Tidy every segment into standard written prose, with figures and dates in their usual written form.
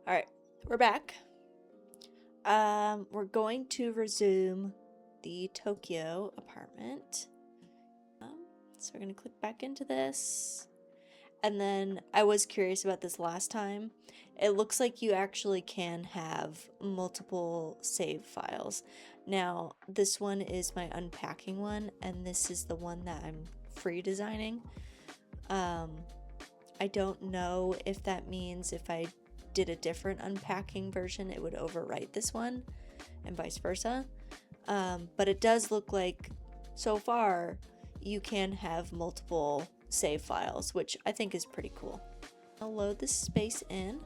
All right, we're back. We're going to resume the Tokyo apartment. So we're gonna click back into this. And then I was curious about this last time. It looks like you actually can have multiple save files. Now, this one is my unpacking one, and this is the one that I'm free designing. I don't know if that means if I did a different unpacking version, it would overwrite this one, and vice versa. But it does look like, so far, you can have multiple save files, which I think is pretty cool. I'll load this space in.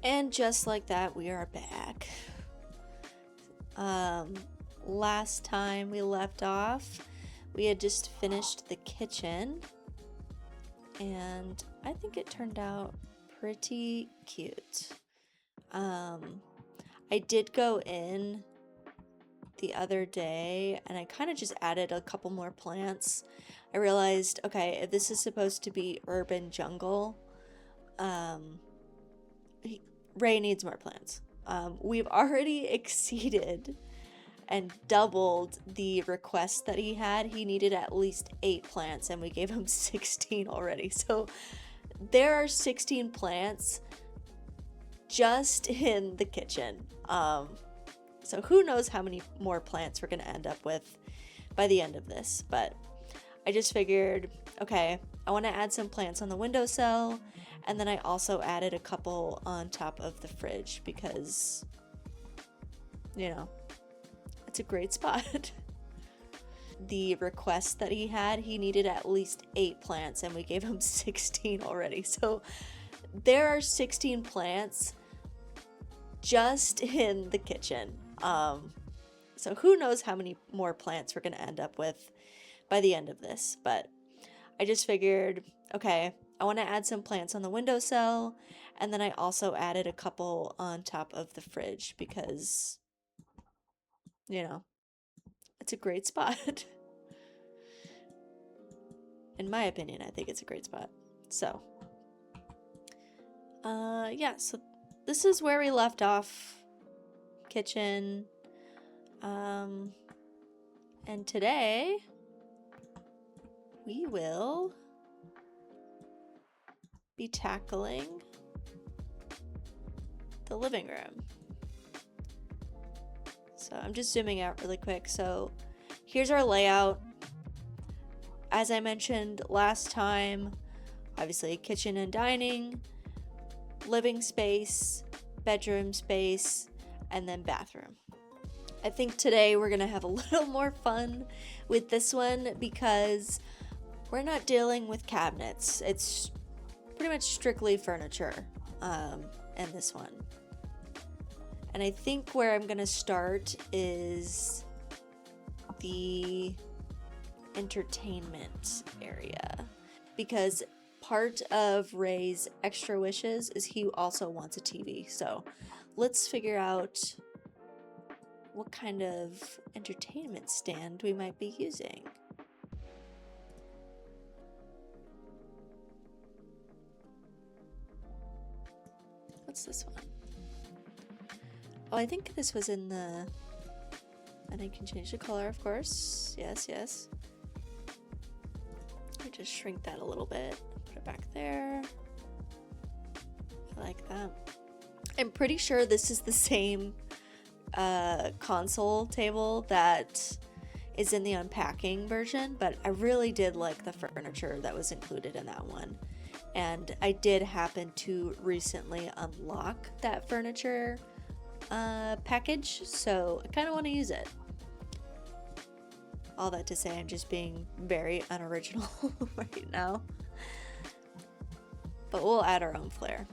And just like that, we are back. Last time we left off, we had just finished the kitchen, and I think it turned out pretty cute. I did go in the other day and I kind of just added a couple more plants. I realized, okay, if this is supposed to be urban jungle, Ray needs more plants. We've already exceeded and doubled the request that he had. He needed at least 8 plants and we gave him 16 already. So there are 16 plants just in the kitchen. So who knows how many more plants we're gonna end up with by the end of this, but I just figured, okay, I want to add some plants on the windowsill, and then I also added a couple on top of the fridge because, you know, it's a great spot. The request that he had, he needed at least 8 plants and we gave him 16 already. So there are 16 plants just in the kitchen. So who knows how many more plants we're gonna end up with by the end of this, but I just figured, okay, I want to add some plants on the windowsill, and then I also added a couple on top of the fridge because, you know, it's a great spot. In my opinion, I think it's a great spot. So, yeah, so this is where we left off. Kitchen. And today we will be tackling the living room. So I'm just zooming out really quick. So here's our layout. As I mentioned last time, obviously kitchen and dining, living space, bedroom space, and then bathroom. I think today we're gonna have a little more fun with this one because we're not dealing with cabinets. It's pretty much strictly furniture in this one. And I think where I'm gonna start is the entertainment area, because part of Ray's extra wishes is he also wants a TV. So let's figure out what kind of entertainment stand we might be using. What's this one? Oh, I think this was in the... And I can change the color, of course. Yes, yes. I just shrink that a little bit. Put it back there. I like that. I'm pretty sure this is the same console table that is in the unpacking version, but I really did like the furniture that was included in that one. And I did happen to recently unlock that furniture package, so I kind of want to use it. All that to say, I'm just being very unoriginal right now. But we'll add our own flair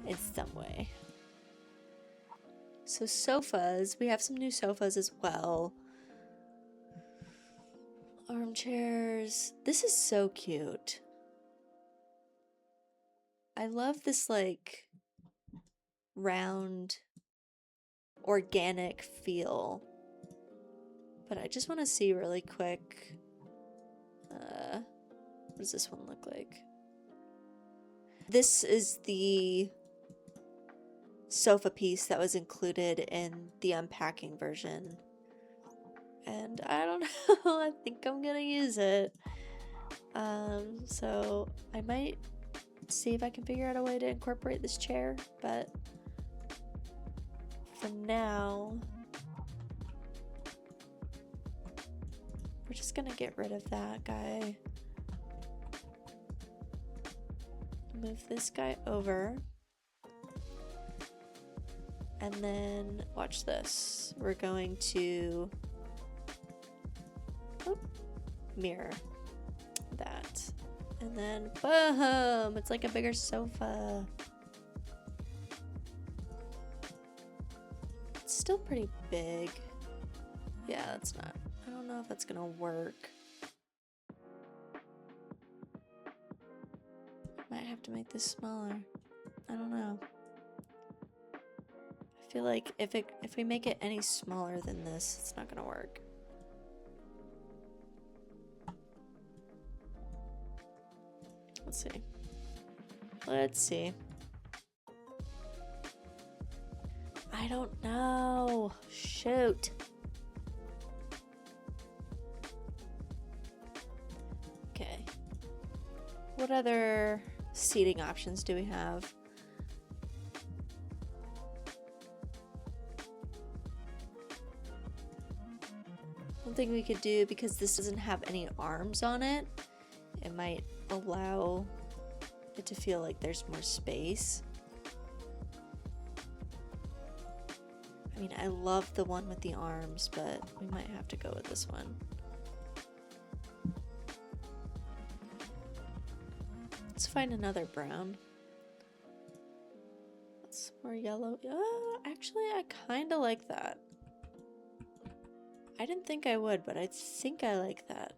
in some way. So sofas, we have some new sofas as well. Armchairs. This is so cute. I love this like round organic feel. But I just want to see really quick What does this one look like? This is the sofa piece that was included in the unpacking version. And I don't know, I think I'm gonna use it. So I might see if I can figure out a way to incorporate this chair, but for now, we're just gonna get rid of that guy. Move this guy over. And then watch this. We're going to mirror that. And then boom! It's like a bigger sofa. It's still pretty big. Yeah, that's not. I don't know if that's gonna work. Might have to make this smaller. I don't know. I feel like if we make it any smaller than this, it's not gonna work. Let's see. Let's see. I don't know. Shoot. Okay. What other seating options do we have? One thing we could do, because this doesn't have any arms on it, it might allow it to feel like there's more space. I mean, I love the one with the arms, but we might have to go with this one. Let's find another brown. That's more yellow. Actually, I kind of like that. I didn't think I would, but I think I like that.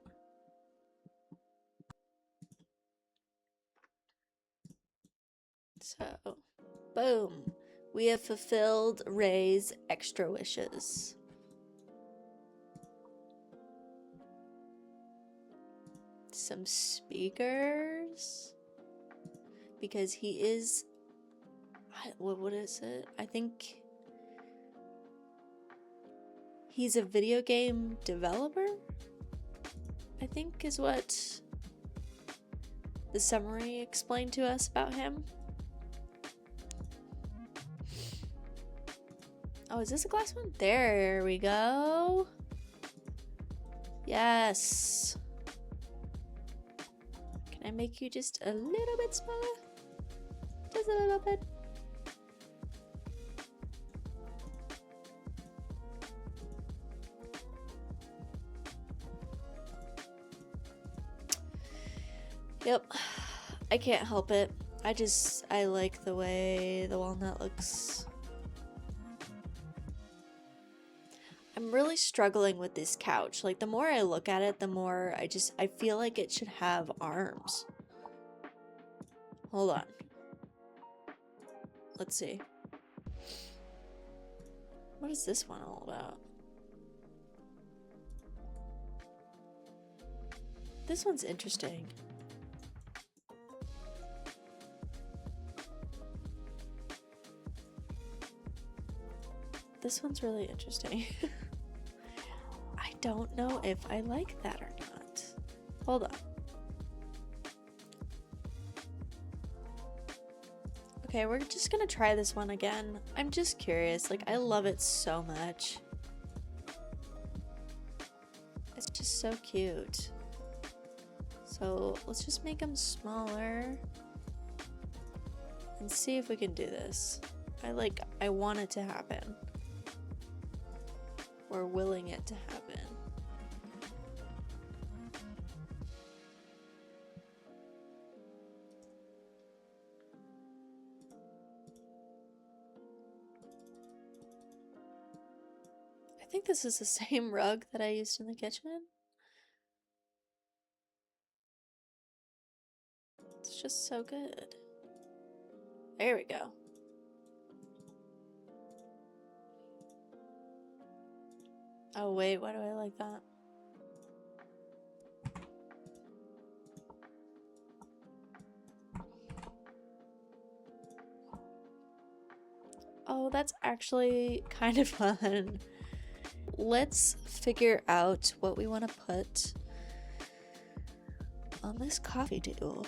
So, boom. We have fulfilled Ray's extra wishes. Some speakers. Because he is... What is it? I think... He's a video game developer? I think is what the summary explained to us about him. Oh, is this a glass one? There we go. Yes. Can I make you just a little bit smaller? Just a little bit. Yep, I can't help it. I like the way the walnut looks. I'm really struggling with this couch. Like, the more I look at it, the more I feel like it should have arms. Hold on. Let's see. What is this one all about? This one's interesting. This one's really interesting. I don't know if I like that or not. Hold on. Okay, we're just gonna try this one again. I'm just curious. Like, I love it so much. It's just so cute. So let's just make them smaller and see if we can do this. I want it to happen. We're willing it to happen. I think this is the same rug that I used in the kitchen. It's just so good. There we go. Oh wait, why do I like that? Oh, that's actually kind of fun. Let's figure out what we want to put on this coffee table.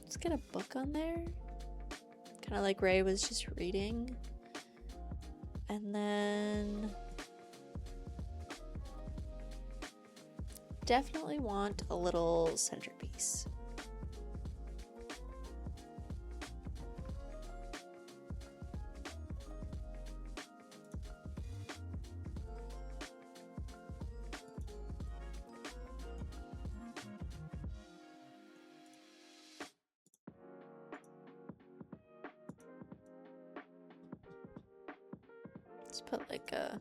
Let's get a book on there. Kind of like Ray was just reading. And then definitely want a little centerpiece. Let's put like a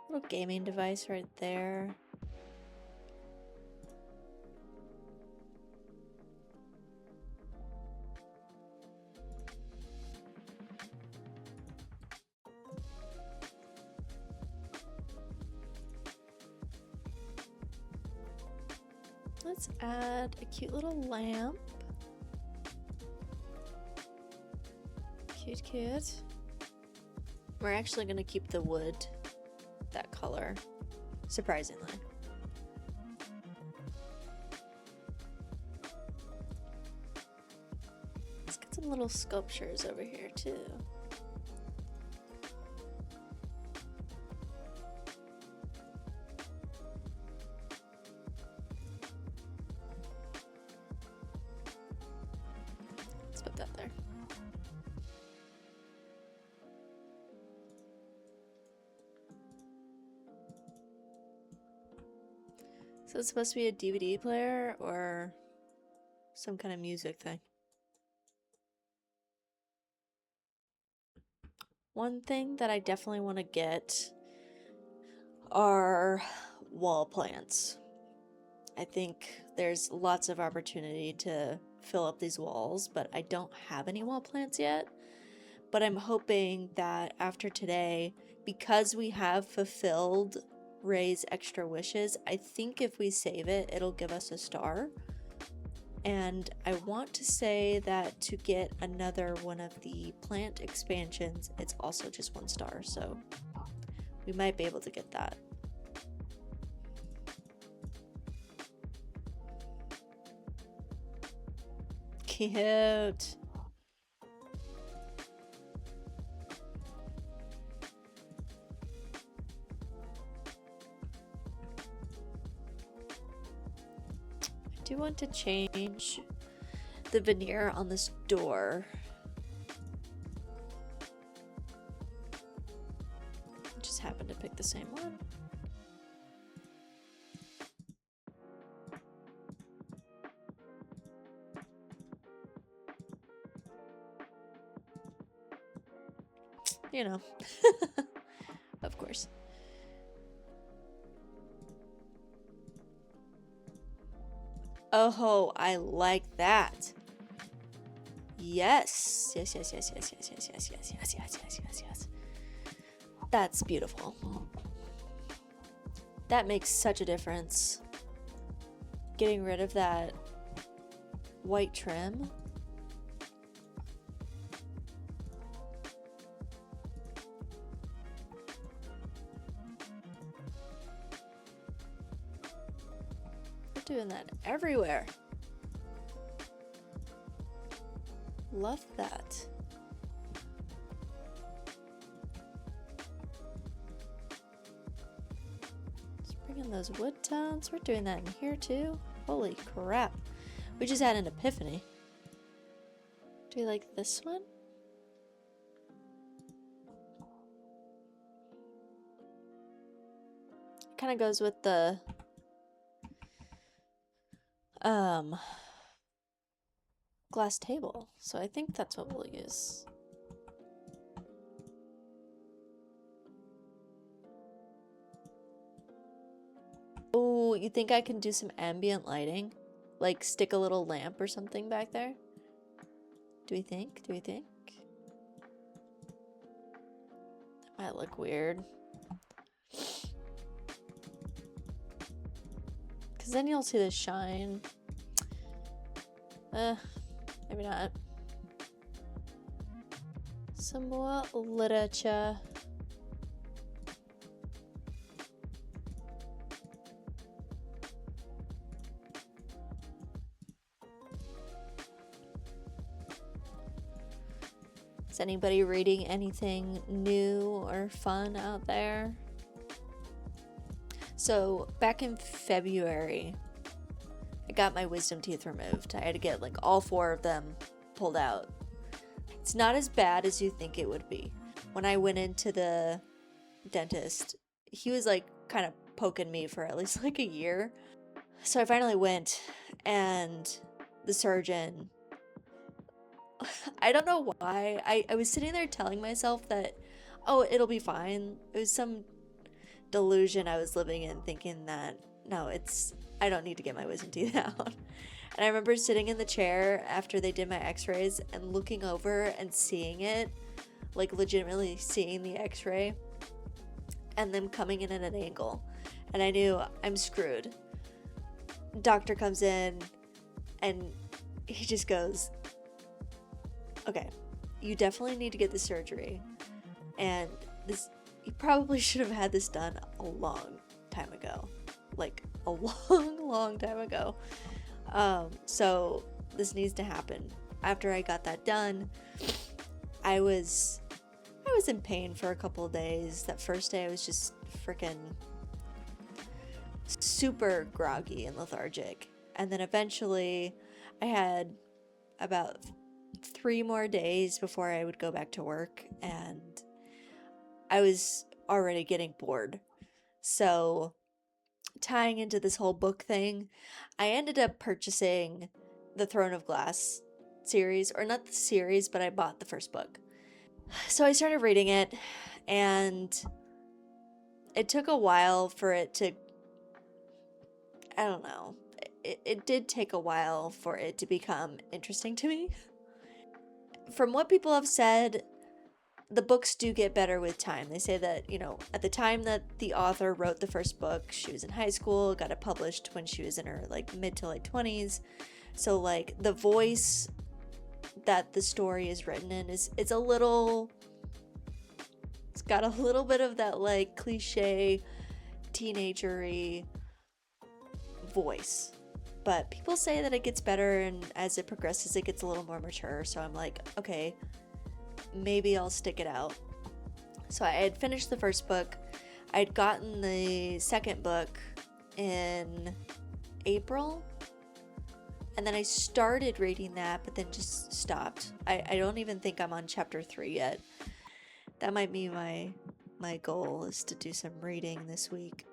little gaming device right there. Let's add a cute little lamp. Cute, cute. We're actually gonna keep the wood that color, surprisingly. Let's get some little sculptures over here too. Let's put that there. So it's supposed to be a DVD player or some kind of music thing. One thing that I definitely want to get are wall plants. I think there's lots of opportunity to fill up these walls, but I don't have any wall plants yet. But I'm hoping that after today, because we have fulfilled Ray's extra wishes, I think if we save it, it'll give us a star. And I want to say that to get another one of the plant expansions, it's also just 1 star, so we might be able to get that. Cute. I do want to change the veneer on this door. I just happened to pick the same one. You know, of course. Oh, I like that. Yes. Yes, yes, yes, yes, yes, yes, yes, yes, yes, yes, yes, yes, yes. That's beautiful. That makes such a difference. Getting rid of that white trim. Doing that everywhere. Love that. Let's bring in those wood tones. We're doing that in here too. Holy crap. We just had an epiphany. Do you like this one? It kind of goes with the glass table, so I think that's what we'll use. Oh, you think I can do some ambient lighting? Like stick a little lamp or something back there? Do we think? Do we think? That might look weird. Because then you'll see the shine. Maybe not. Some more literature. Is anybody reading anything new or fun out there? So back in February, I got my wisdom teeth removed. I had to get like all 4 of them pulled out. It's not as bad as you think it would be. When I went into the dentist, he was like kind of poking me for at least like a year. So I finally went, and the surgeon, I don't know why, I was sitting there telling myself that, oh, it'll be fine. It was some delusion I was living in, thinking that, no, I don't need to get my wisdom teeth out. And I remember sitting in the chair after they did my x-rays and looking over and seeing it, like legitimately seeing the x-ray and them coming in at an angle. And I knew I'm screwed. Doctor comes in and he just goes, okay, you definitely need to get the surgery. And you probably should have had this done a long time ago. Like a long time ago. So this needs to happen. After I got that done, I was in pain for a couple of days. That first day I was just freaking super groggy and lethargic. And then eventually I had about 3 more days before I would go back to work, and I was already getting bored. So tying into this whole book thing, I ended up purchasing the Throne of Glass series, or not the series, but I bought the first book. So I started reading it, and it took a while for it to, I don't know, it did take a while for it to become interesting to me. From what people have said, the books do get better with time. They say that, at the time that the author wrote the first book, she was in high school, got it published when she was in her like mid to late 20s. So like the voice that the story is written in it's got a little bit of that like cliche teenagery voice. But people say that it gets better, and as it progresses it gets a little more mature. So I'm like, okay, maybe I'll stick it out. So I had finished the first book. I'd gotten the second book in April, and then I started reading that, but then just stopped. I don't even think I'm on chapter 3 yet. That might be my goal, is to do some reading this week.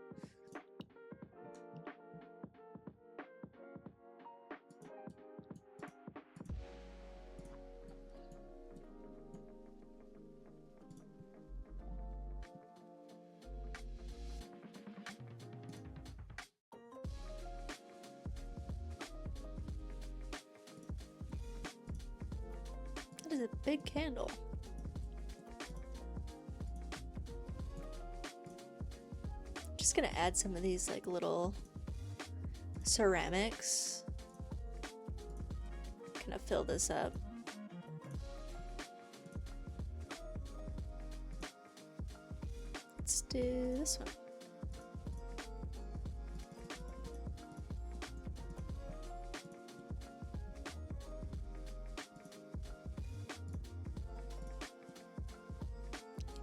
That is a big candle. Just gonna add some of these like little ceramics. Gonna fill this up. Let's do this one.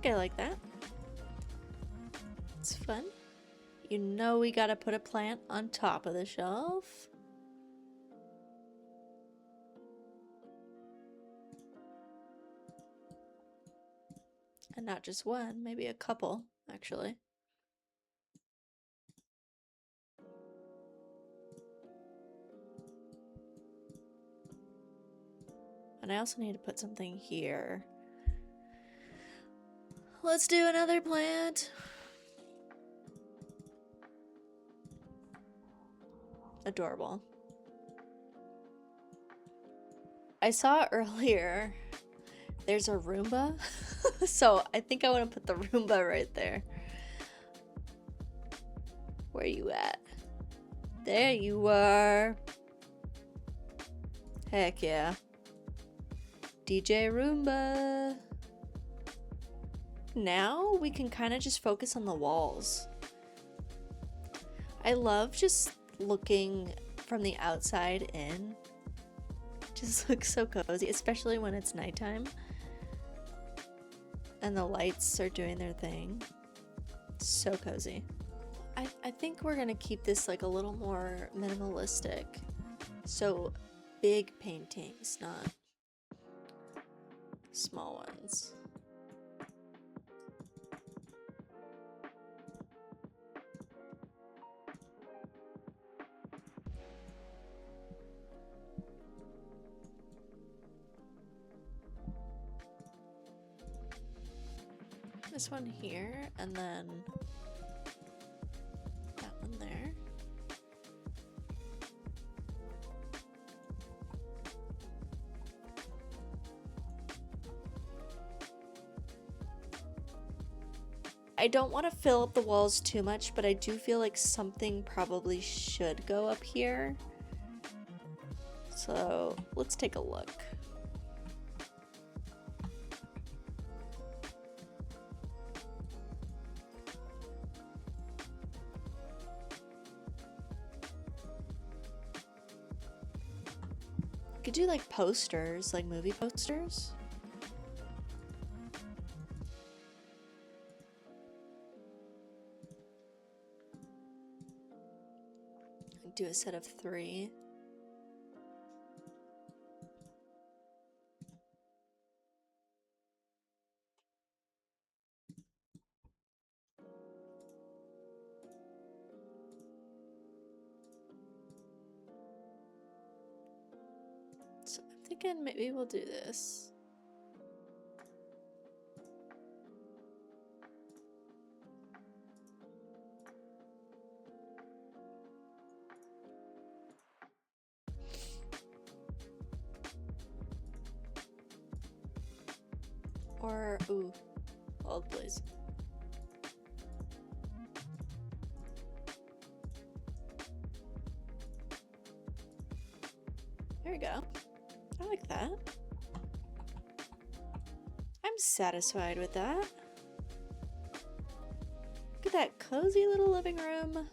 I like that. It's fun. We gotta put a plant on top of the shelf. And not just one, maybe a couple, actually. And I also need to put something here. Let's do another plant. Adorable. I saw earlier there's a Roomba. So I think I want to put the Roomba right there. Where you at? There you are. Heck yeah. DJ Roomba. Now we can kind of just focus on the walls. I love just looking from the outside in. Just looks so cozy, especially when it's nighttime and the lights are doing their thing. So cozy. I think we're gonna keep this like a little more minimalistic. So big paintings, not small ones. This one here, and then that one there. I don't want to fill up the walls too much, but I do feel like something probably should go up here. So let's take a look. Could do like posters, like movie posters. Do a set of 3. So I'm thinking maybe we'll do this. Or, ooh, hold please. There we go. I like that. I'm satisfied with that. Look at that cozy little living room.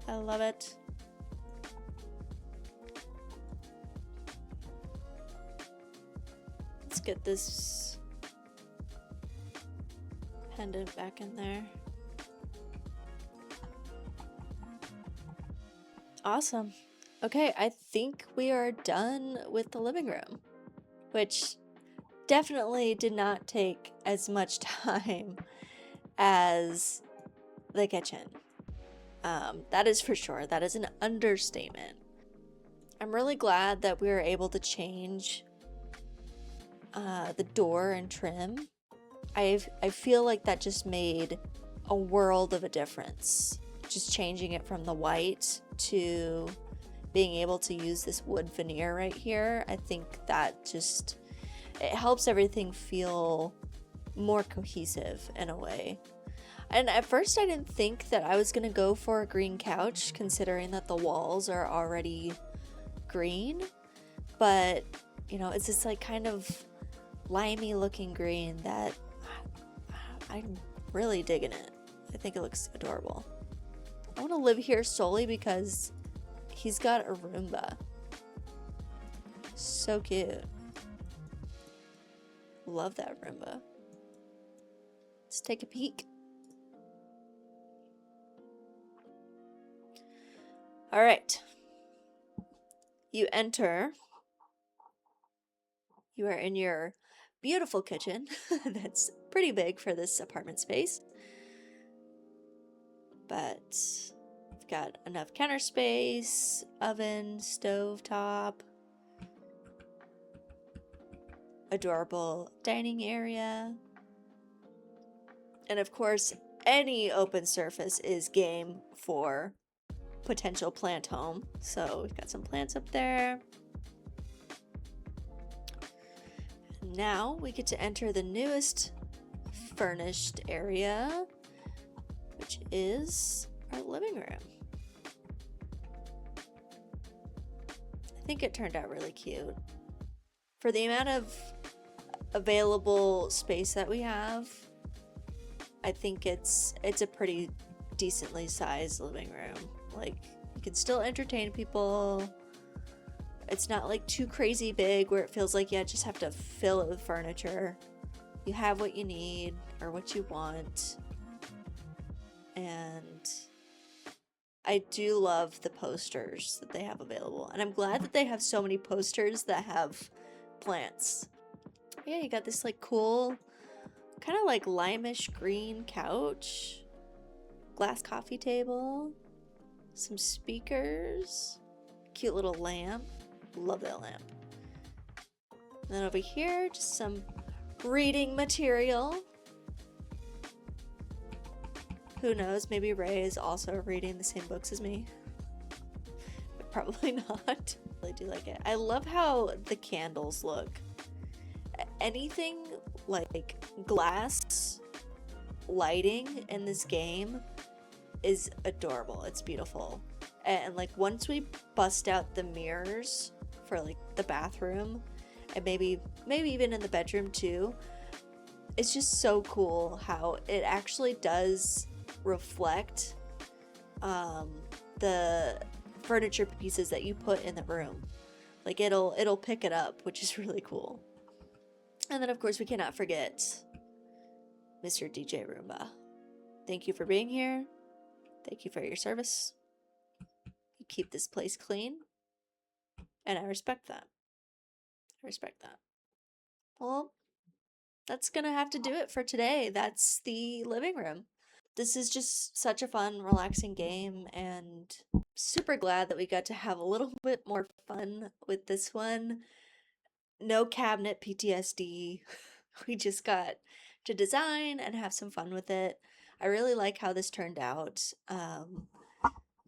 I love it. Let's get this pendant back in there. Awesome. Okay, I think we are done with the living room, which definitely did not take as much time as the kitchen. That is for sure. That is an understatement. I'm really glad that we were able to change the door and trim. I feel like that just made a world of a difference. Just changing it from the white to being able to use this wood veneer right here. I think that just, it helps everything feel more cohesive in a way. And at first I didn't think that I was gonna go for a green couch, considering that the walls are already green, but you know, it's this like kind of limey looking green that I'm really digging it. I think it looks adorable. I want to live here solely because he's got a Roomba. So cute. Love that Roomba. Let's take a peek. All right. You enter. You are in your beautiful kitchen. That's pretty big for this apartment space. But we've got enough counter space, oven, stove top, adorable dining area. And of course, any open surface is game for potential plant home. So we've got some plants up there. Now we get to enter the newest furnished area, which is our living room. I think it turned out really cute. For the amount of available space that we have, I think it's a pretty decently sized living room. Like, you can still entertain people. It's not like too crazy big where it feels like you just have to fill it with furniture. You have what you need or what you want. And I do love the posters that they have available. And I'm glad that they have so many posters that have plants. Yeah, you got this like cool, kind of like limeish green couch, glass coffee table, some speakers, cute little lamp. Love that lamp. And then over here, just some reading material. Who knows, maybe Ray is also reading the same books as me. But probably not. I really do like it. I love how the candles look. Anything like glass lighting in this game is adorable. It's beautiful. And like once we bust out the mirrors for like the bathroom and maybe even in the bedroom too, it's just so cool how it actually does reflect the furniture pieces that you put in the room. Like it'll pick it up, which is really cool. And then of course we cannot forget Mr. DJ Roomba. Thank you for being here. Thank you for your service. You keep this place clean. And I respect that. I respect that. Well, that's gonna have to do it for today. That's the living room. This is just such a fun, relaxing game, and super glad that we got to have a little bit more fun with this one. No cabinet PTSD. We just got to design and have some fun with it. I really like how this turned out.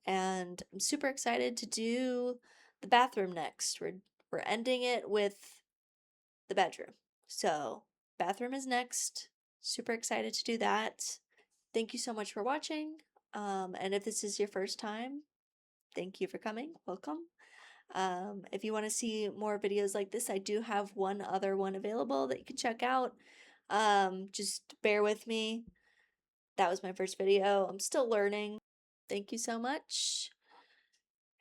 And I'm super excited to do the bathroom next. We're ending it with the bedroom. So, bathroom is next. Super excited to do that. Thank you so much for watching. And if this is your first time, thank you for coming. Welcome. If you want to see more videos like this, I do have one other one available that you can check out. Just bear with me. That was my first video. I'm still learning. Thank you so much.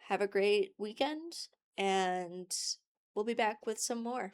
Have a great weekend, and we'll be back with some more.